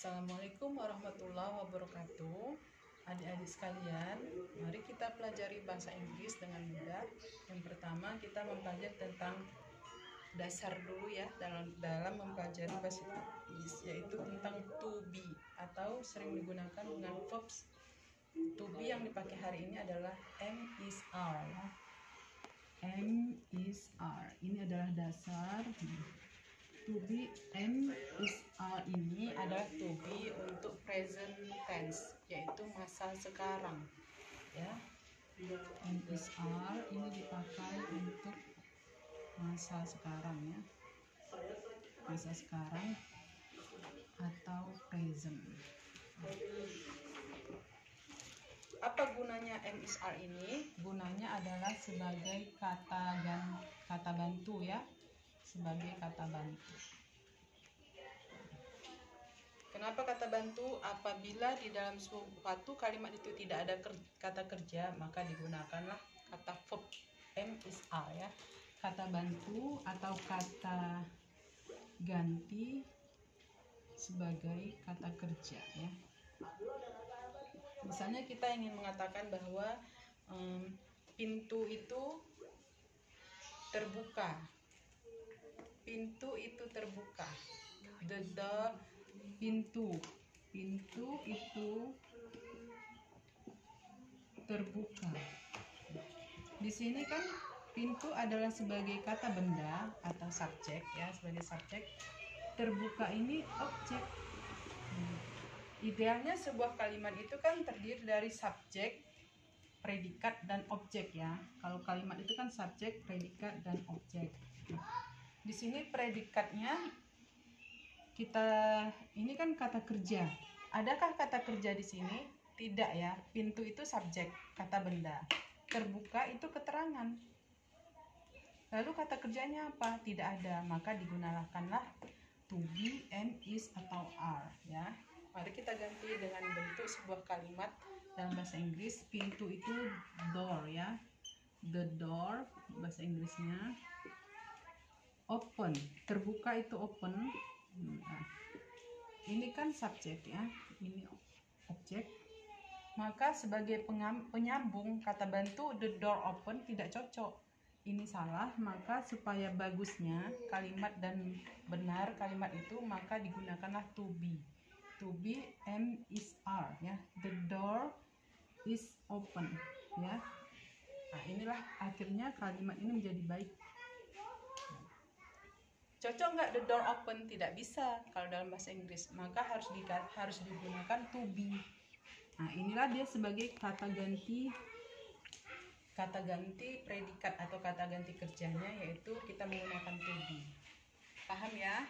Assalamualaikum warahmatullahi wabarakatuh. Adik-adik sekalian, mari kita pelajari bahasa Inggris dengan mudah. Yang pertama kita mempelajari tentang dasar dulu ya dalam mempelajari bahasa Inggris, yaitu tentang to be atau sering digunakan dengan verbs. To be yang dipakai hari ini adalah am, is, are ya. Am, is, are. Ini adalah dasar. To be, am, is, are ini adalah to be untuk present tense, yaitu masa sekarang ya. Am, is, are ini dipakai untuk masa sekarang ya, masa sekarang atau present. Apa gunanya am, is, are ini? Gunanya adalah sebagai kata bantu ya, sebagai kata bantu. Kenapa kata bantu? Apabila di dalam suatu kalimat itu tidak ada kata kerja, maka digunakanlah kata verb am, is, are ya. Kata bantu atau kata ganti sebagai kata kerja ya. Misalnya kita ingin mengatakan bahwa pintu itu terbuka. Pintu itu terbuka. The door, pintu itu terbuka. Di sini kan pintu adalah sebagai kata benda atau subjek ya, sebagai subjek. Terbuka ini objek. Idealnya sebuah kalimat itu kan terdiri dari subjek, predikat, dan objek ya. Kalau kalimat itu kan subjek, predikat, dan objek. Di sini predikatnya ini kan kata kerja. Adakah kata kerja di sini? Tidak ya. Pintu itu subjek, kata benda. Terbuka itu keterangan. Lalu kata kerjanya apa? Tidak ada. Maka digunakanlah to be, am, is, atau are ya. Mari kita ganti dengan bentuk sebuah kalimat dalam bahasa Inggris. Pintu itu door ya. The door bahasa Inggrisnya. Open, terbuka itu open. Nah, ini kan subjek ya, ini objek. Maka sebagai penyambung kata bantu the door open tidak cocok. Ini salah, maka supaya bagusnya kalimat dan benar kalimat itu, maka digunakanlah to be. To be, am, is, are ya. The door is open ya. Nah, inilah akhirnya kalimat ini menjadi baik. Cocok nggak the door open? Tidak bisa kalau dalam bahasa Inggris, maka harus digunakan to be. Nah, inilah dia sebagai kata ganti predikat atau kata ganti kerjanya, yaitu kita menggunakan to be. Paham ya?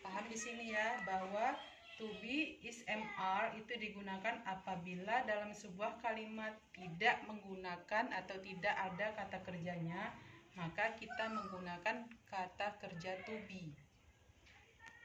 Paham di sini ya bahwa to be, is, am, are itu digunakan apabila dalam sebuah kalimat tidak menggunakan atau tidak ada kata kerjanya, maka kita menggunakan kata kerja to be.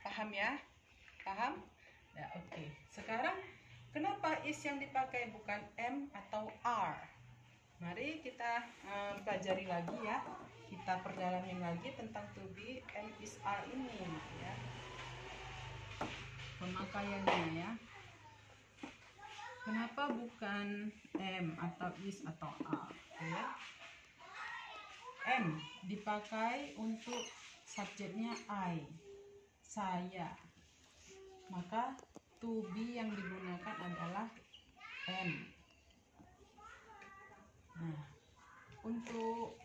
Paham ya? Paham? Ya, oke. Sekarang kenapa is yang dipakai bukan am atau are? Mari kita pelajari lagi ya. Kita perdalamin lagi tentang to be, am, is, are ini ya. Pemakaiannya ya. Kenapa bukan am atau is atau are ya? Am dipakai untuk subjeknya I, saya. Maka to be yang digunakan adalah am. Nah, untuk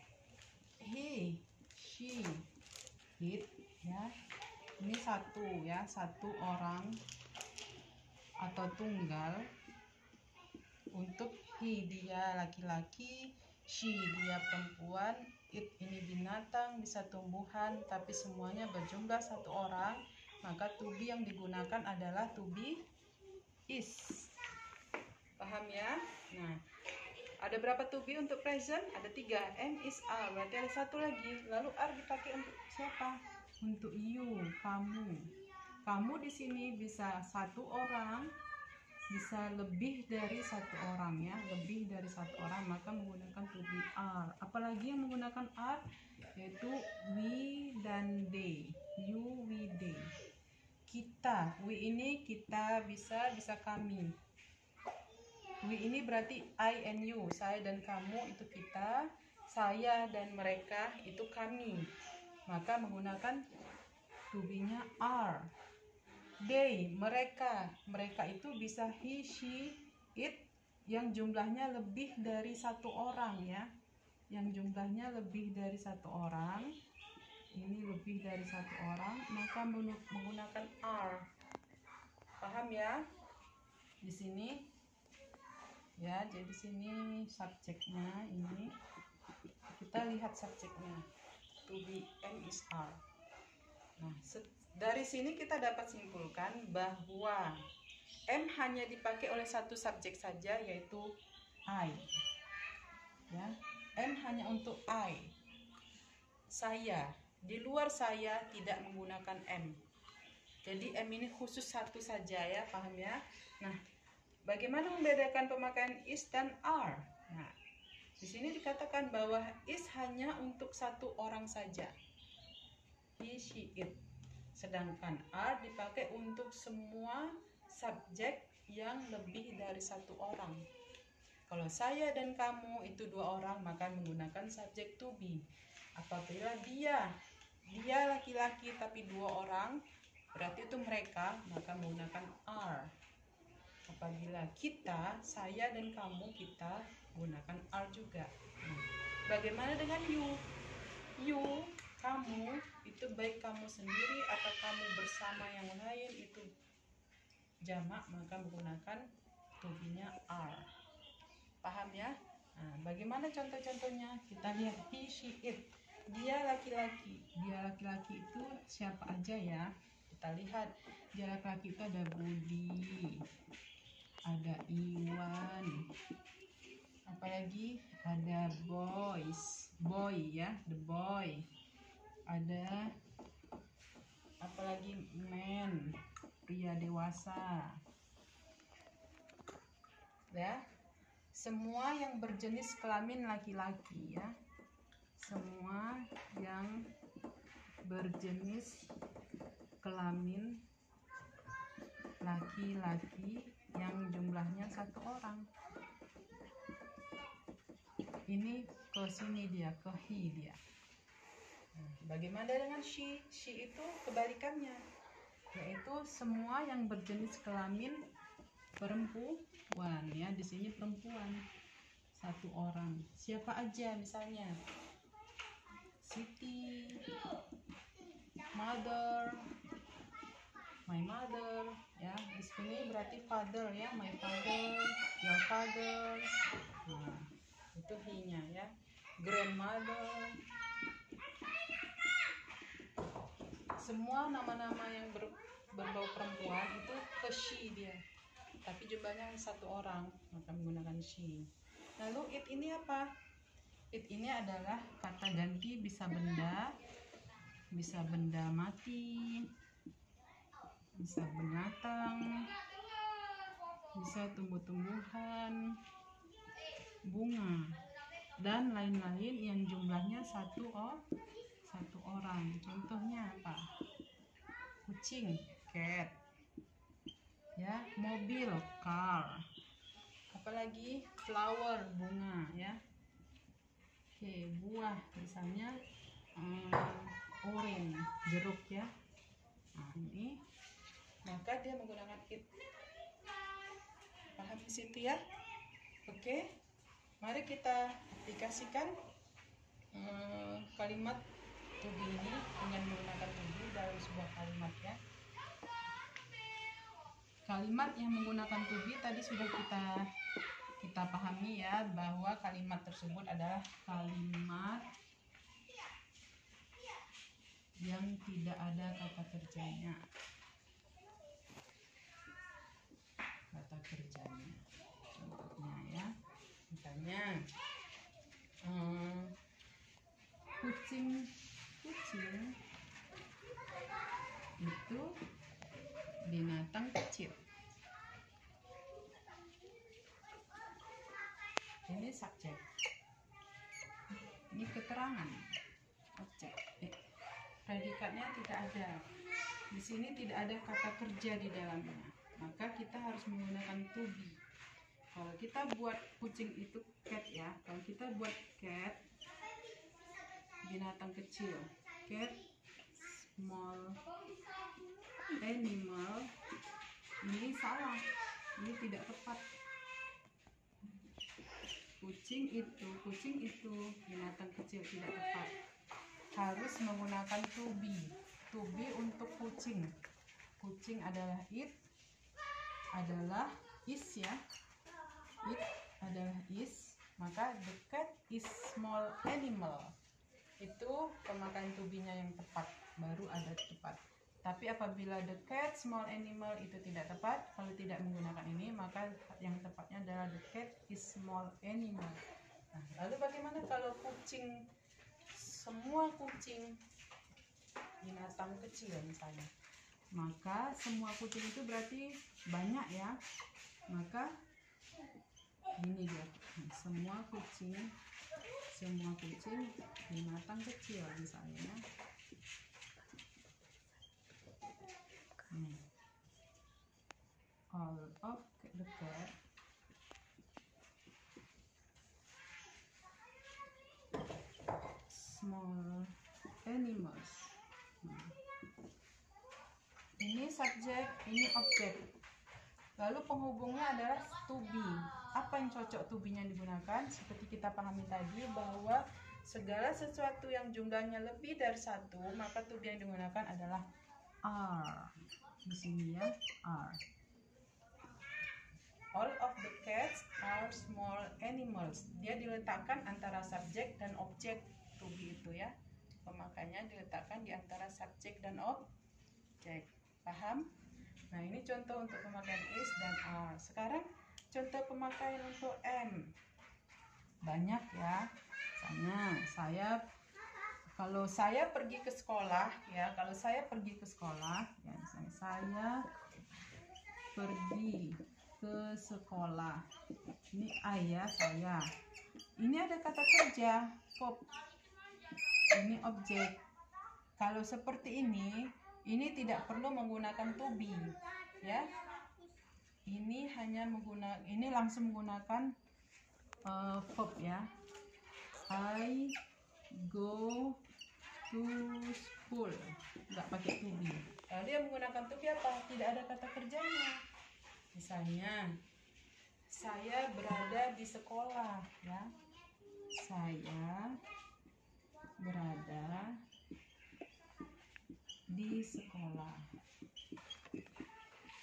he, she, it ya. Ini satu orang atau tunggal. Untuk he dia laki-laki, she dia perempuan, it ini binatang, bisa tumbuhan, tapi semuanya berjumlah satu orang, maka to be yang digunakan adalah to be is. Paham ya? Nah, ada berapa to be untuk present? Ada 3, am, is, are. Berarti ada satu lagi. Lalu are dipakai untuk siapa? Untuk you, kamu. Kamu di sini bisa satu orang, bisa lebih dari satu orang ya, lebih dari satu orang, maka menggunakan to be are. Apalagi yang menggunakan are, yaitu we dan they, you, we, they. kita. We ini kita, bisa kami. We ini berarti I and you, saya dan kamu itu kita, saya dan mereka itu kami. Maka menggunakan to be-nya are. They, mereka itu bisa he, she, it yang jumlahnya lebih dari satu orang ya. Yang jumlahnya lebih dari satu orang. Ini lebih dari satu orang, maka menggunakan are. Paham ya? Di sini ya, jadi sini subjeknya ini kita lihat subjeknya. To be am is are. Nah, dari sini kita dapat simpulkan bahwa am hanya dipakai oleh satu subjek saja, yaitu I. Ya, am hanya untuk I. Saya. Di luar saya tidak menggunakan am. Jadi am ini khusus satu saja ya, paham ya? Nah, bagaimana membedakan pemakaian is dan are? Nah, di sini dikatakan bahwa is hanya untuk satu orang saja. He, she, it. Sedangkan are dipakai untuk semua subjek yang lebih dari satu orang. Kalau saya dan kamu itu dua orang, maka menggunakan subjek to be. Apabila dia laki-laki tapi dua orang, berarti itu mereka, maka menggunakan are. Apabila kita, saya dan kamu, kita gunakan are juga. Bagaimana dengan you? You, kamu, itu baik kamu sendiri atau kamu bersama yang lain, itu jamak, maka menggunakan to be-nya are. Paham ya? Nah, bagaimana contoh-contohnya? Kita lihat he, she, it. Dia laki-laki. Dia laki-laki itu siapa aja ya? Kita lihat. Dia laki-laki itu ada Budi, ada Iwan, apalagi ada boy ya, the boy. Ada apalagi man, pria dewasa. Ya. Semua yang berjenis kelamin laki-laki ya. Semua yang berjenis kelamin laki-laki yang jumlahnya satu orang. Ini ke sini dia, ke he dia. Bagaimana dengan she? She itu kebalikannya, yaitu semua yang berjenis kelamin perempuan ya. Di sini perempuan satu orang. Siapa aja misalnya? Siti, mother, my mother ya. Di sini berarti father ya, my father, your father. Nah, itu he-nya ya. Grandmother. Semua nama-nama yang berbau perempuan itu ke she dia. Tapi jumlahnya satu orang, maka menggunakan she. Lalu it ini apa? It ini adalah kata ganti, bisa benda mati, bisa binatang, bisa tumbuh-tumbuhan, bunga, dan lain-lain yang jumlahnya satu orang. Contohnya apa? Kucing, cat, ya. Mobil, car. Apalagi flower, bunga ya. Oke, buah misalnya orange, jeruk ya. Nah, ini maka dia menggunakan it. Paham di situ ya? Oke, mari kita aplikasikan kalimat to be ini dengan menggunakan to be dalam sebuah kalimat ya. Kalimat yang menggunakan to be tadi sudah kita pahami ya, bahwa kalimat tersebut adalah kalimat yang tidak ada kata kerjanya. Kata kerjanya. Contohnya ya. Misalnya kucing itu binatang kecil. Ini subjek, ini keterangan, objek, predikatnya tidak ada. Di sini tidak ada kata kerja di dalamnya, maka kita harus menggunakan to be. Kalau kita buat kucing itu cat ya, kalau kita buat cat, binatang kecil, cat, small animal, ini salah, ini tidak tepat. Kucing itu binatang kecil, tidak tepat. Harus menggunakan to be. To be untuk kucing. Kucing adalah it, adalah is ya. It adalah is, maka the cat is small animal. Itu pemakaian to be-nya yang tepat, baru ada tepat. Tapi apabila the cat small animal itu tidak tepat, kalau tidak menggunakan ini, maka yang tepatnya adalah the cat is small animal. Nah, lalu bagaimana kalau kucing, semua kucing binatang kecil misalnya, maka semua kucing itu berarti banyak ya, maka ini dia, semua kucing binatang kecil misalnya. All of the cat small animals. Ini subjek, ini objek. Lalu penghubungnya adalah to be. Apa yang cocok to be-nya digunakan? Seperti kita pahami tadi bahwa segala sesuatu yang jumlahnya lebih dari satu, maka to be yang digunakan adalah are. Di sini ya, are. All of the cats are small animals. Dia diletakkan antara subjek dan objek to be itu ya. Pemakaiannya diletakkan di antara subjek dan objek. Paham? Nah, ini contoh untuk pemakaian is dan are. Sekarang contoh pemakaian untuk am. Banyak ya. Misalnya kalau saya pergi ke sekolah ya, misalnya saya pergi ke sekolah. Ini ayah saya. Ini ada kata kerja, pop. Ini objek. Kalau seperti ini tidak perlu menggunakan to be ya. Ini langsung menggunakan verb ya. I go to school, nggak pakai to be. Lalu dia menggunakan to be apa? Tidak ada kata kerjanya. Misalnya saya berada di sekolah ya. Saya berada di sekolah.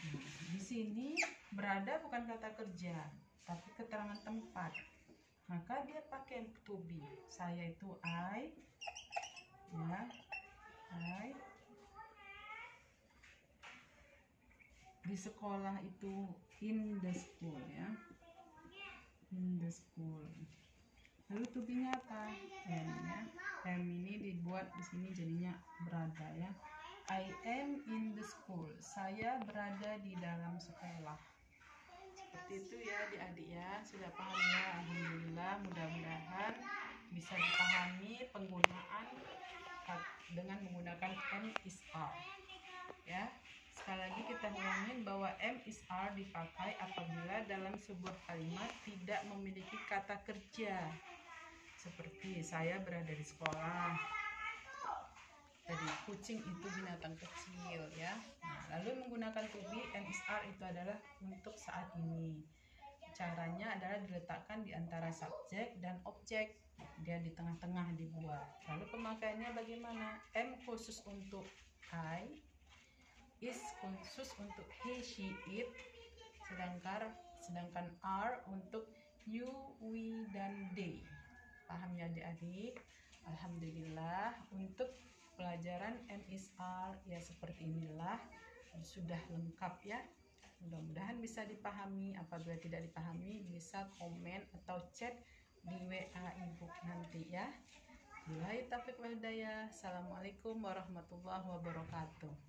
Nah, di sini berada bukan kata kerja, tapi keterangan tempat. Maka dia pakai to be. Saya itu I, ya, I. Di sekolah itu in the school ya, in the school. Lalu to be-nya apa? Am ya. Am ini dibuat di sini jadinya berada ya. I am in the school. Saya berada di dalam sekolah. Seperti itu ya adik-adik ya. Sudah paham ya? Alhamdulillah, mudah-mudahan bisa dipahami penggunaan dengan menggunakan am is are. Ya. Sekali lagi kita ulangin bahwa am is are dipakai apabila dalam sebuah kalimat tidak memiliki kata kerja. Seperti saya berada di sekolah. Tadi kucing itu binatang kecil ya. Nah, lalu menggunakan to be, am is are itu adalah untuk saat ini. Caranya adalah diletakkan di antara subjek dan objek. Dia di tengah-tengah dibuat. Lalu pemakaiannya bagaimana? Am khusus untuk I, is khusus untuk he, she, it, sedangkan are untuk you, we, dan they. Paham ya adik-adik? Alhamdulillah, untuk pelajaran am is are ya seperti inilah, sudah lengkap ya. Mudah-mudahan bisa dipahami. Apabila tidak dipahami bisa komen atau chat di WA Ibu nanti ya. Billahi taufiq wal hidayah. Assalamualaikum warahmatullahi wabarakatuh.